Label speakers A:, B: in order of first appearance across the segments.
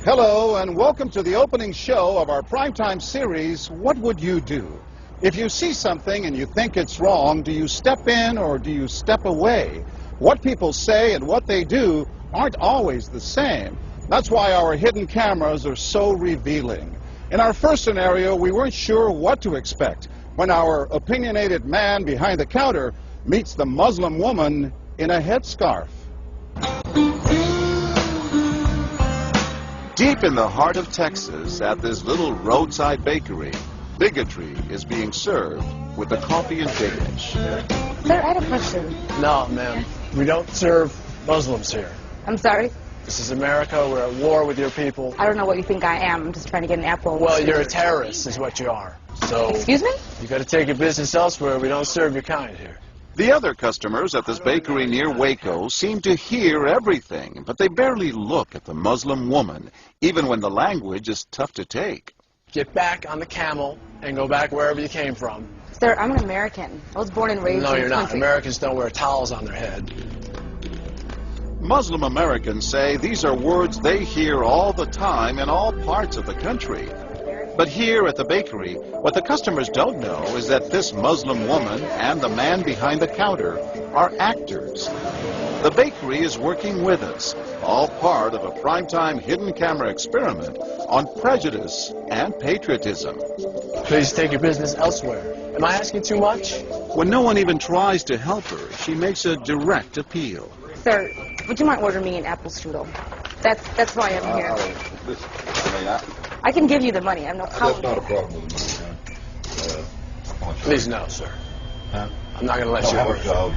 A: Hello and welcome to the opening show of our primetime series, What Would You Do? If you see something and you think it's wrong, do you step in or do you step away? What people say and what they do aren't always the same. That's why our hidden cameras are so revealing. In our first scenario, we weren't sure what to expect when our opinionated man behind the counter meets the Muslim woman in a headscarf. Deep in the heart of Texas, at this little roadside bakery, bigotry is being served with a coffee and dish.
B: Sir, I had a question.
C: No, ma'am. We don't serve Muslims here.
B: I'm sorry?
C: This is America. We're at war with your people.
B: I don't know what you think I am. I'm just trying to get an apple.
C: Well, you're a terrorist is what you are. So,
B: excuse me?
C: You got to take your business elsewhere. We don't serve your kind here.
A: The other customers at this bakery near Waco seem to hear everything, but they barely look at the Muslim woman, even when the language is tough to take.
C: Get back on the camel and go back wherever you came from.
B: Sir, I'm an American. I was born and raised in this country.
C: No, you're not. Americans don't wear towels on their head.
A: Muslim Americans say these are words they hear all the time in all parts of the country. But here at the bakery, what the customers don't know is that this Muslim woman and the man behind the counter are actors. The bakery is working with us, all part of a primetime hidden camera experiment on prejudice and patriotism.
C: Please take your business elsewhere. Am I asking too much?
A: When no one even tries to help her, she makes a direct appeal.
B: Sir, would you mind ordering me an apple strudel? That's why I'm here. I can give you the money. I have no problem.
D: That's not a problem with the money.
C: Please no, sir. I'm not going to let you order.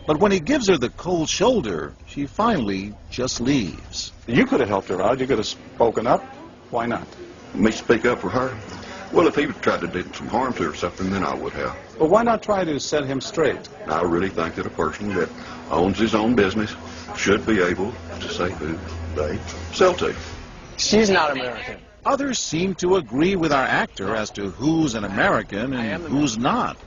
A: But when he gives her the cold shoulder, she finally just leaves.
E: You could have helped her out. You could have spoken up. Why not?
D: Me speak up for her? Well, if he would try to do some harm to her or something, then I would have.
E: But why not try to set him straight?
D: I really think that a person that owns his own business should be able to say who they sell to.
C: She's not American.
A: Others seem to agree with our actor as to who's an American and who's not.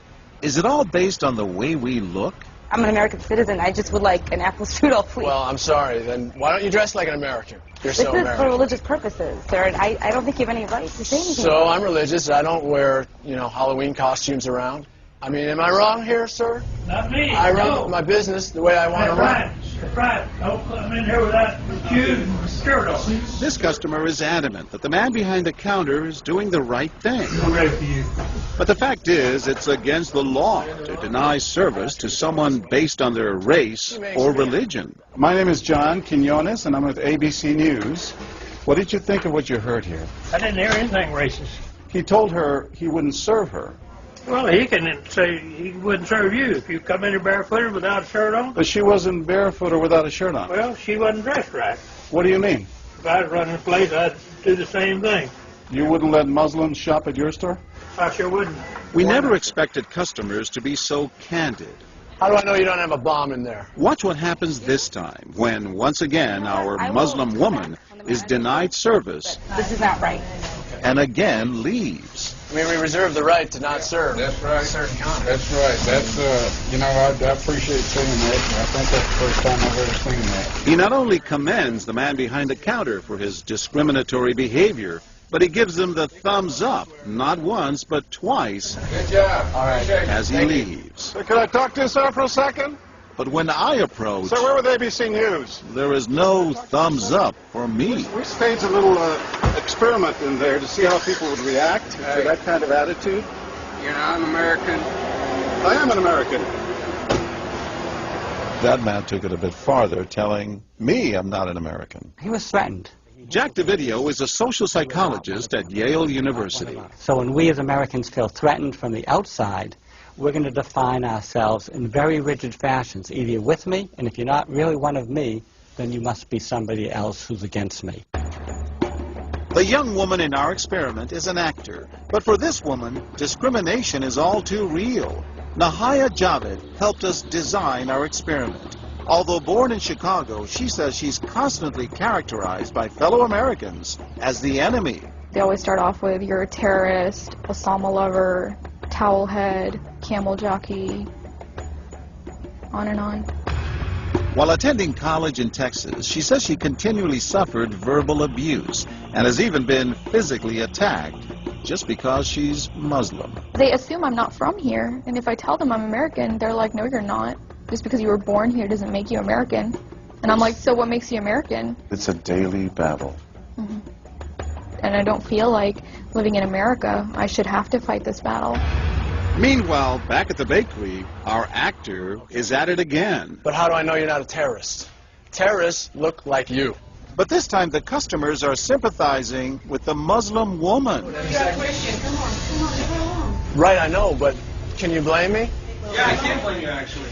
A: Is it all based on the way we look?
B: I'm an American citizen. I just would like an apple strudel, please.
C: Well, I'm sorry. Then why don't you dress like an American? You're so American.
B: This is for religious purposes, sir, and I don't think you have any right to say anything.
C: So I'm religious. I don't wear, Halloween costumes around. I mean, am I wrong here, sir?
F: Not me.
C: I run my business the way I want to run.
F: That's right. Don't come in here without shoes and skirt on.
A: This customer is adamant that the man behind the counter is doing the right thing.
F: I'm ready for you.
A: But the fact is, it's against the law to deny service to someone based on their race or religion.
E: My name is John Quinones, and I'm with ABC News. What did you think of what you heard here?
F: I didn't hear anything racist.
E: He told her he wouldn't serve her.
F: Well, he can say he wouldn't serve you if you come in here barefooted without a shirt on.
E: But she wasn't barefoot or without a shirt on.
F: Well, she wasn't dressed right.
E: What do you mean?
F: If I was running a place, I'd do the same thing.
E: You wouldn't let Muslims shop at your store?
F: I sure wouldn't.
A: We never expected customers to be so candid.
C: How do I know you don't have a bomb in there?
A: Watch what happens this time when, once again, our Muslim woman is denied service.
B: This is not right.
A: And again leaves.
C: I mean, we reserve the right to not serve.
G: That's right.
C: Certain kind.
G: That's right. That's, I appreciate seeing that. I think that's the first time I've ever seen that.
A: He not only commends the man behind the counter for his discriminatory behavior, but he gives him the thumbs up, not once, but twice,
G: Good job.
C: All right.
A: as he leaves.
E: Sir, could I talk to you, sir, for a second?
A: But when I approach,
E: Sir, we're with ABC News.
A: there is no thumbs up for me.
E: We staged a little experiment in there to see how people would react to that kind of attitude.
G: You know, I'm American.
E: I am an American.
A: That man took it a bit farther, telling me I'm not an American.
H: He was threatened.
A: Jack DeVideo is a social psychologist at Yale University.
H: So when we as Americans feel threatened from the outside, we're going to define ourselves in very rigid fashions. Either you're with me, and if you're not really one of me, then you must be somebody else who's against me.
A: The young woman in our experiment is an actor, but for this woman, discrimination is all too real. Nahaya Javed helped us design our experiment. Although born in Chicago, she says she's constantly characterized by fellow Americans as the enemy.
I: They always start off with, you're a terrorist, Osama lover, towel head, camel jockey, on and on.
A: While attending college in Texas, she says she continually suffered verbal abuse and has even been physically attacked just because she's Muslim.
I: They assume I'm not from here, and if I tell them I'm American, they're like, no, you're not. Just because you were born here doesn't make you American. And I'm like, so what makes you American?
J: It's a daily battle.
I: Mm-hmm. And I don't feel like living in America, I should have to fight this battle.
A: Meanwhile, back at the bakery, our actor is at it again.
C: But how do I know you're not a terrorist? Terrorists look like you.
A: But this time the customers are sympathizing with the Muslim woman.
C: Right, I know, but can you blame me?
K: Yeah, I can't blame you, actually.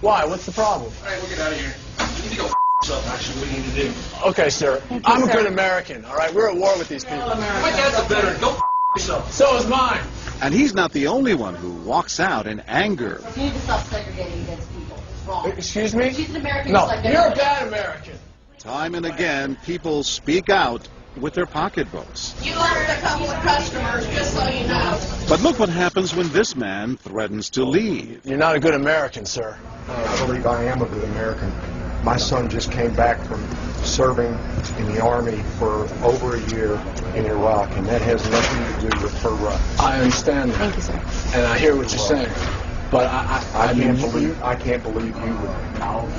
C: Why? What's the problem?
K: All right, we'll get out of here. You need to go yourself, actually, what you need to do.
C: Okay, sir. I'm a good American, all right? We're at war with these people.
K: My dad's a veteran. Go yourself.
C: So is mine.
A: And he's not the only one who walks out in anger.
L: You need to stop segregating against people. It's wrong.
C: Excuse me?
L: She's an American.
C: No,
L: just like
C: you're a
L: everybody.
C: bad American.
A: Time and again, people speak out with their pocketbooks.
L: You lost a couple of customers, just so you know.
A: But look what happens when this man threatens to leave.
C: You're not a good American, sir.
M: I believe I am a good American. My son just came back from serving in the Army for over a year in Iraq, and that has nothing to do with her right.
C: I understand that.
B: Thank you, sir.
C: And I hear what you're saying. But
M: I can't believe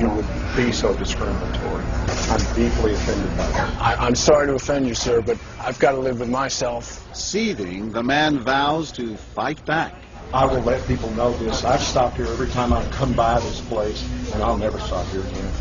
M: you would be so discriminatory. I'm deeply offended by that.
C: I'm sorry to offend you, sir, but I've got to live with myself.
A: Seething, the man vows to fight back.
M: I will let people know this. I've stopped here every time I come by this place, and I'll never stop here again.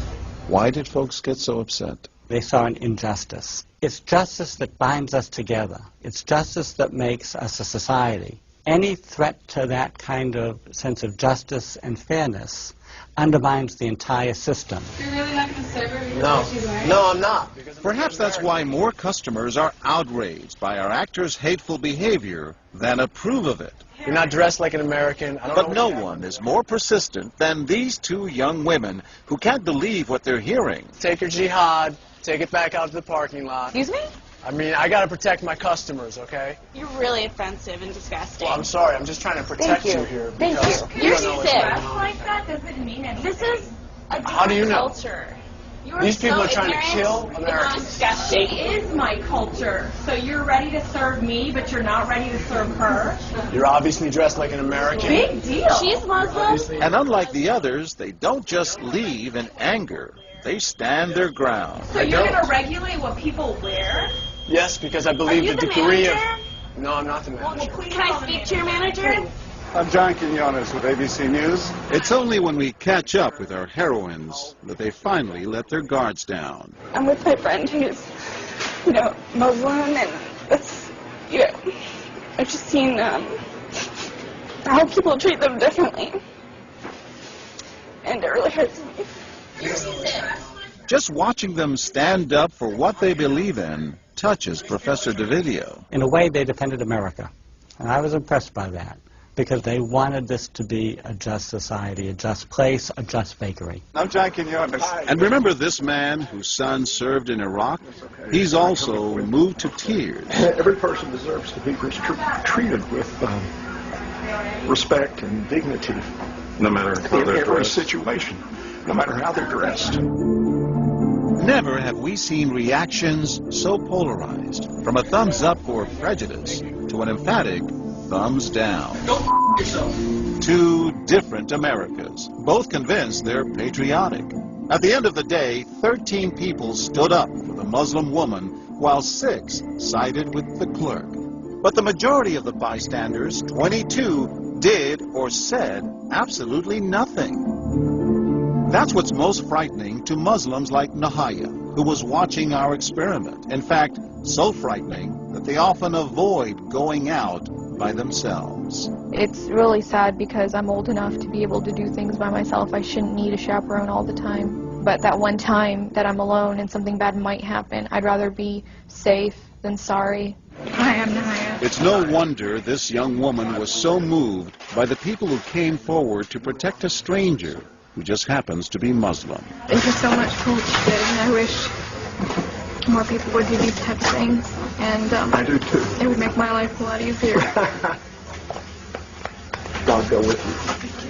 J: Why did folks get so upset?
H: They saw an injustice. It's justice that binds us together. It's justice that makes us a society. Any threat to that kind of sense of justice and fairness undermines the entire system.
B: You're really not going to serve her?
C: No, I'm not.
A: Perhaps that's why more customers are outraged by our actor's hateful behavior than approve of it.
C: You're not dressed like an American.
A: But no one is more persistent than these two young women who can't believe what they're hearing.
C: Take your jihad, take it back out to the parking lot.
B: Excuse me?
C: I mean, I got to protect my customers, okay?
N: You're really offensive and disgusting.
C: Well, I'm sorry. I'm just trying to protect you here.
N: Thank
C: because
N: you.
C: you
N: You're
C: don't know what's
N: sick.
C: going on.
N: Like that doesn't mean anything. This is a
C: How do you know?
N: culture. You
C: These people
N: so
C: are trying to
N: ignorant.
C: kill
N: It's
C: Americans.
N: disgusting. It is my culture. So you're ready to serve me, but you're not ready to serve her?
C: You're obviously dressed like an American.
N: Big deal. She's Muslim.
A: And unlike the others, they don't just leave in anger. They stand their ground.
N: So you're going to regulate what people wear?
C: Yes, because I
N: Are
C: believe
N: you
C: the
N: the
C: degree
N: manager?
C: of... No, I'm not the manager.
N: Can I speak to your manager?
E: I'm John Quinones with ABC News.
A: It's only when we catch up with our heroines that they finally let their guards down.
I: I'm with my friend who's, Muslim, and it's, I've just seen how people treat them differently. And it really hurts me.
A: Just watching them stand up for what they believe in touches Professor DeVideo.
H: In a way, they defended America. And I was impressed by that, because they wanted this to be a just society, a just place, a just bakery.
E: I'm John Quinones.
A: And remember this man whose son served in Iraq? He's also moved to tears.
M: Every person deserves to be treated with respect and dignity.
D: No matter how
M: In
D: they're
M: every
D: dressed.
M: situation, no matter how they're dressed.
A: Never have we seen reactions so polarized, from a thumbs up for prejudice to an emphatic thumbs down.
K: Go yourself.
A: Two different Americas, both convinced they're patriotic. At the end of the day, 13 people stood up for the Muslim woman, while 6 sided with the clerk. But the majority of the bystanders, 22, did or said absolutely nothing. That's what's most frightening to Muslims like Nahaya, who was watching our experiment. In fact, so frightening that they often avoid going out by themselves.
I: It's really sad because I'm old enough to be able to do things by myself. I shouldn't need a chaperone all the time. But that one time that I'm alone and something bad might happen, I'd rather be safe than sorry. Hi, I'm Nahaya.
A: It's no wonder this young woman was so moved by the people who came forward to protect a stranger who just happens to be Muslim.
I: Thank you so much for what you did, and I wish more people would do these types of things. And
M: I do too.
I: It would make my life a lot easier.
M: God go with you.